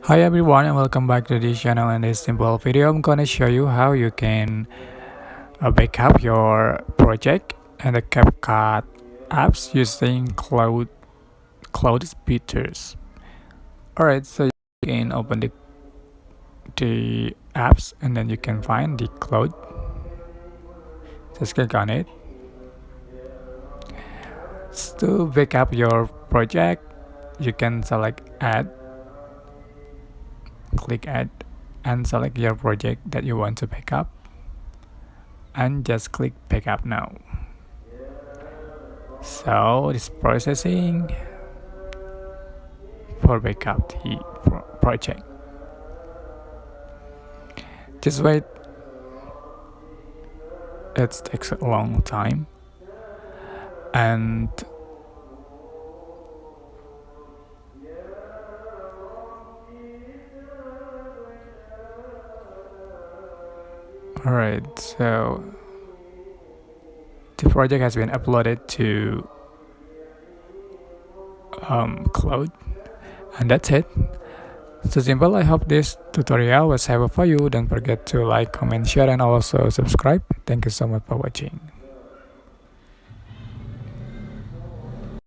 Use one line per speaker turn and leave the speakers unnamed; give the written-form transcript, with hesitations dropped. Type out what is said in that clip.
Hi everyone and welcome back to this channel. In this simple video I'm gonna show you how you can backup your project and the Capcut apps using cloud speakers. Alright, so you can open the apps and then you can find the cloud. Just click on it. To backup your project, you can select add, click add and select your project that you want to backup and just click backup now. So it's processing for backup the project. Just wait, it takes a long time. And alright, so the project has been uploaded to cloud, and that's it. So simple. I hope this tutorial was helpful for you. Don't forget to like, comment, share, and also subscribe. Thank you so much for watching.